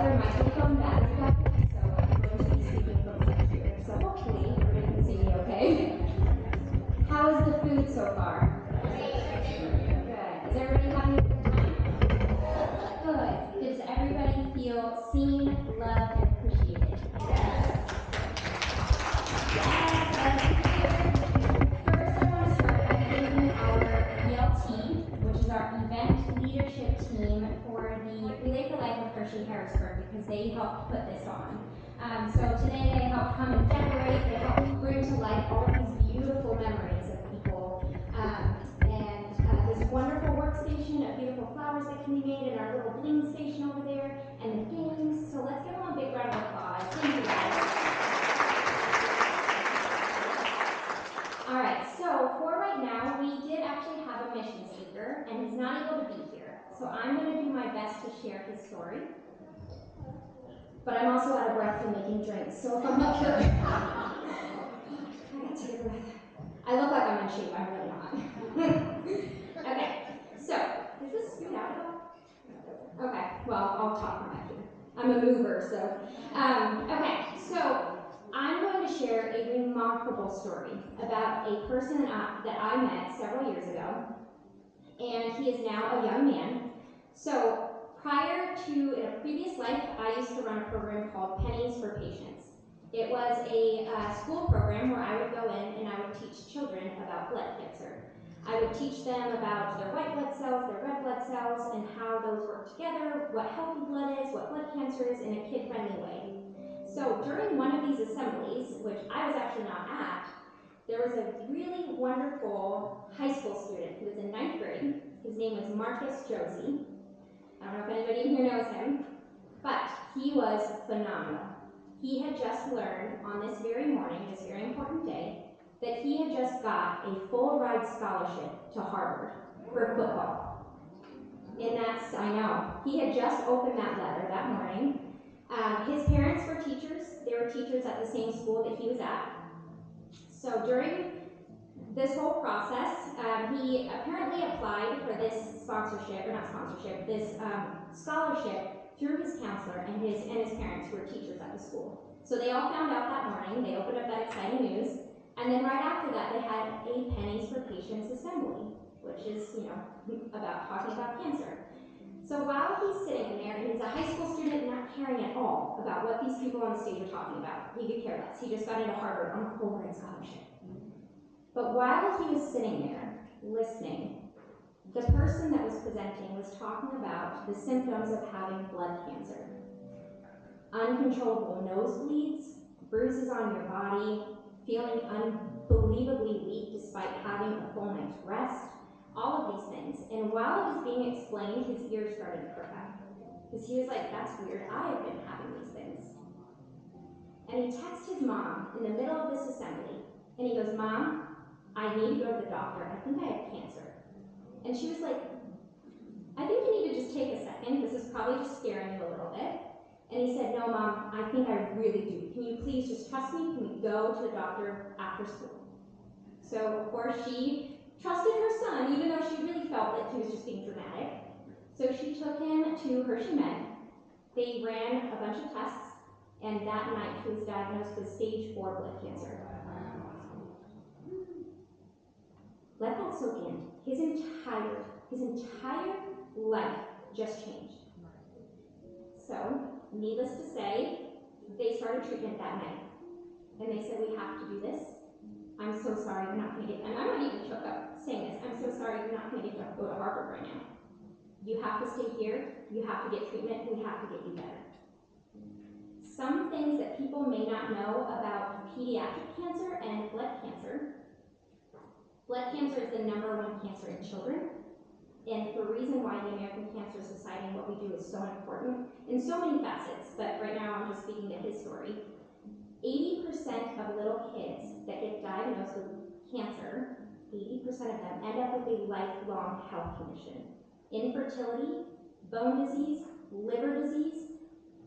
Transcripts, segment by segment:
other microphone battery guy, so I'm going to be speaking from left here. So hopefully everybody can see me okay. How is the food so far? Good. Is everybody having a good time? Good. Does everybody feel seen, loved, and appreciated? Yes. First, I want to start by thanking our ELT, which is our event leadership team for the Relay for Life of Hershey Harrisburg, because they helped put this on. So today they helped come and decorate, they helped bring to life all of these beautiful memories of people, and this wonderful workstation of beautiful flowers that can be made, and our little bling station over there, and the games. So let's give them a big round of applause. Thank you guys. Alright, so for right now, we did actually have a mission speaker, and he's not able to be here. So I'm going to do my best to share his story. But I'm also out of breath from making drinks, so if I'm not sure, I gotta take a breath. I look like I'm in shape, I'm really not. Okay, so, is this scoot out at all? Okay, well, I'll talk from back here. I'm a mover, so. Okay, so I'm going to share a remarkable story about a person that I met several years ago, and he is now a young man. So, prior to, in a previous life, I used to run a program called Pennies for Patients. It was a school program where I would go in and I would teach children about blood cancer. I would teach them about their white blood cells, their red blood cells, and how those work together, what healthy blood is, what blood cancer is, in a kid-friendly way. So during one of these assemblies, which I was actually not at, there was a really wonderful high school student who was in 9th grade. His name was Marcus Josie. I don't know if anybody in here knows him, but he was phenomenal. He had just learned on this very morning, this very important day, that he had just got a full ride scholarship to Harvard for football. And that's, I know, he had just opened that letter that morning. His parents were teachers. They were teachers at the same school that he was at. So during this whole process, he apparently applied for this this scholarship through his counselor and his parents who were teachers at the school. So they all found out that morning, they opened up that exciting news, and then right after that they had a Pennies for Patients assembly, which is, about talking about cancer. So while he's sitting in there, and he's a high school student not caring at all about what these people on the stage are talking about, he could care less. He just got into Harvard on a full ride scholarship. But while he was sitting there, listening, the person that was presenting was talking about the symptoms of having blood cancer. Uncontrollable nosebleeds, bruises on your body, feeling unbelievably weak despite having a full night's rest, all of these things. And while it was being explained, his ears started to perk up. Because he was like, that's weird, I have been having these things. And he texts his mom in the middle of this assembly, and he goes, Mom, I need to go to the doctor, I think I have cancer. And she was like, I think you need to just take a second, this is probably just scaring you a little bit. And he said, no, Mom, I think I really do. Can you please just trust me? Can we go to the doctor after school? So, of course, she trusted her son, even though she really felt that he was just being dramatic. So she took him to Hershey Med. They ran a bunch of tests, and that night he was diagnosed with stage 4 blood cancer. Let that soak in. His entire life just changed. So, needless to say, they started treatment that night. And they said, we have to do this. I'm so sorry you're not going to get, and I might even choke up saying this, I'm so sorry you're not going to get to go to Harvard right now. You have to stay here, you have to get treatment, we have to get you better. Some things that people may not know about pediatric cancer and blood cancer. Blood cancer is the #1 cancer in children. And the reason why the American Cancer Society and what we do is so important in so many facets, but right now I'm just speaking to his story. 80% of little kids that get diagnosed with cancer, 80% of them end up with a lifelong health condition. Infertility, bone disease, liver disease,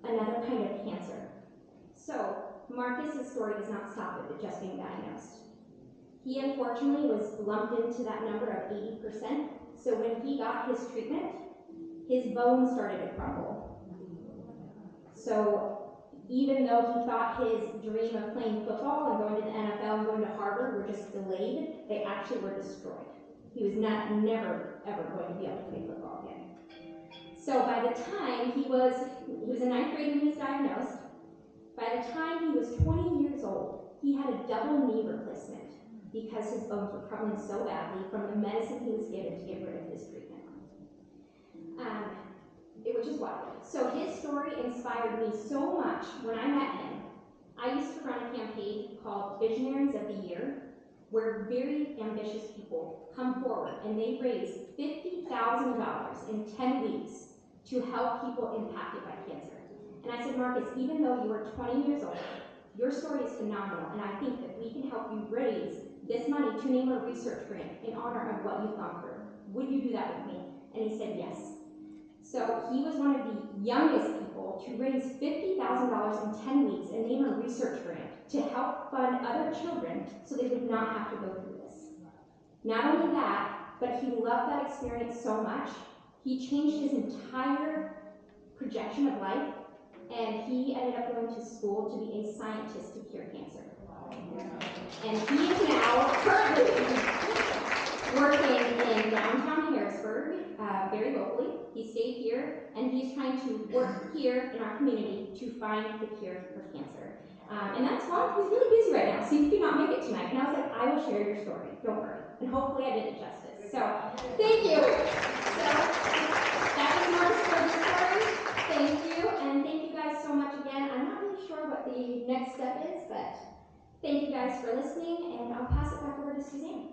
another kind of cancer. So Marcus's story does not stop with it just being diagnosed. He unfortunately was lumped into that number of 80%. So when he got his treatment, his bones started to crumble. So even though he thought his dream of playing football and going to the NFL and going to Harvard were just delayed, they actually were destroyed. He was never, ever going to be able to play football again. So by the time he was in ninth grade when he was diagnosed. By the time he was 20 years old, he had a double knee replacement because his bones were crumbling so badly from the medicine he was given to get rid of his treatment. Which is wild. So his story inspired me so much when I met him. I used to run a campaign called Visionaries of the Year, where very ambitious people come forward and they raise $50,000 in 10 weeks to help people impacted by cancer. And I said, Marcus, even though you are 20 years old, your story is phenomenal, and I think that we can help you raise this money to name a research grant in honor of what you've gone through. Would you do that with me? And he said yes. So he was one of the youngest people to raise $50,000 in 10 weeks and name a research grant to help fund other children so they would not have to go through this. Not only that, but he loved that experience so much, he changed his entire projection of life, and he ended up going to school to be a scientist to cure cancer. And he is now currently working in downtown Harrisburg, very locally. He stayed here, and he's trying to work here in our community to find the cure for cancer. And that's why he's really busy right now, so he could not make it tonight. And I was like, I will share your story, don't worry. And hopefully I did it justice. So, thank you. So, that was Mark's story. Thank you, and thank you guys so much again. I'm not really sure what the next step is, but thank you guys for listening, and I'll pass it back over to Suzanne.